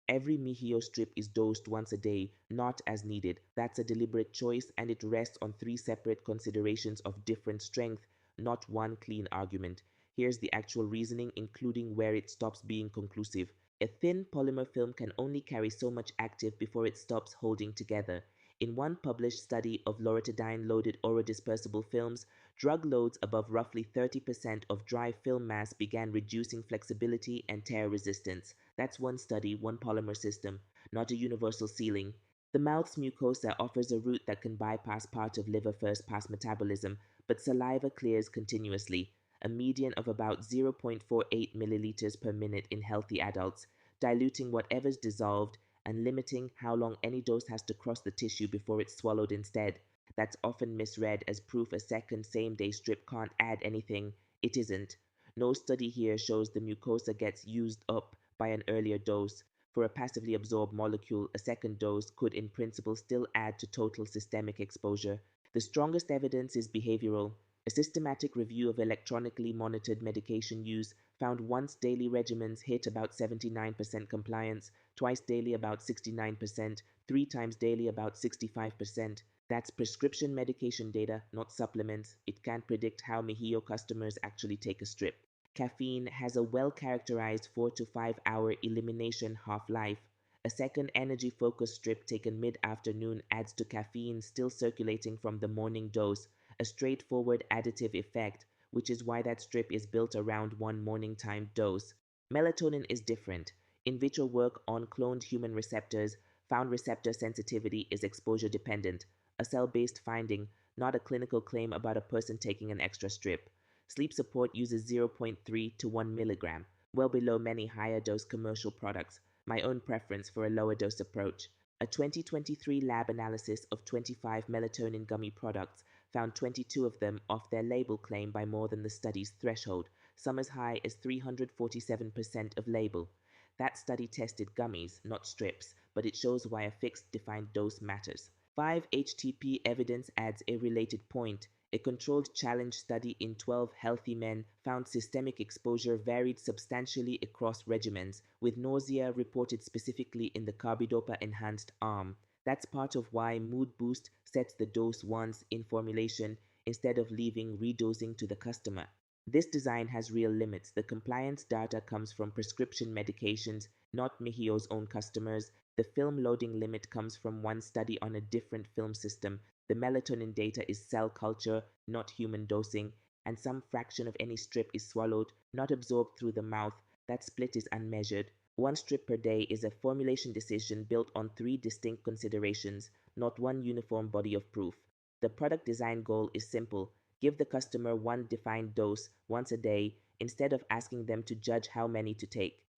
Every MIHIYO strip is dosed once a day, not as needed. That's a deliberate choice, and it rests on three separate considerations of different strength, not one clean argument. Here's the actual reasoning, including where it stops being conclusive. A thin polymer film can only carry so much active before it stops holding together. In one published study of loratadine-loaded orodispersible films, drug loads above roughly 30% of dry film mass began reducing flexibility and tear resistance. That's one study, one polymer system, not a universal ceiling. The mouth's mucosa offers a route that can bypass part of liver first pass metabolism, but saliva clears continuously, a median of about 0.48 milliliters per minute in healthy adults, diluting whatever's dissolved and limiting how long any dose has to cross the tissue before it's swallowed instead. That's often misread as proof a second same-day strip can't add anything. It isn't. No study here shows the mucosa gets used up by an earlier dose. For a passively absorbed molecule, a second dose could in principle still add to total systemic exposure. The strongest evidence is behavioral. A systematic review of electronically monitored medication use found once daily regimens hit about 79% compliance, twice daily about 69%, three times daily about 65%. That's prescription medication data, not supplements. It can't predict how MIHIYO customers actually take a strip. Caffeine has a well-characterized 4 to 5 hour elimination half-life. A second energy-focused strip taken mid-afternoon adds to caffeine still circulating from the morning dose, a straightforward additive effect, which is why that strip is built around one morning time dose. Melatonin is different. In vitro work on cloned human receptors found receptor sensitivity is exposure dependent, a cell-based finding, not a clinical claim about a person taking an extra strip. Sleep support uses 0.3 to 1 milligram, well below many higher dose commercial products. My own preference for a lower dose approach. A 2023 lab analysis of 25 melatonin gummy products found 22 of them off their label claim by more than the study's threshold, some as high as 347% of label. That study tested gummies, not strips, but it shows why a fixed defined dose matters. 5-HTP evidence adds a related point. A controlled challenge study in 12 healthy men found systemic exposure varied substantially across regimens, with nausea reported specifically in the carbidopa-enhanced arm. That's part of why Mood Boost sets the dose once in formulation instead of leaving redosing to the customer. This design has real limits. The compliance data comes from prescription medications, not MIHIYO's own customers. The film loading limit comes from one study on a different film system. The melatonin data is cell culture, not human dosing, and some fraction of any strip is swallowed, not absorbed through the mouth. That split is unmeasured. One strip per day is a formulation decision built on three distinct considerations, not one uniform body of proof. The product design goal is simple. Give the customer one defined dose once a day instead of asking them to judge how many to take.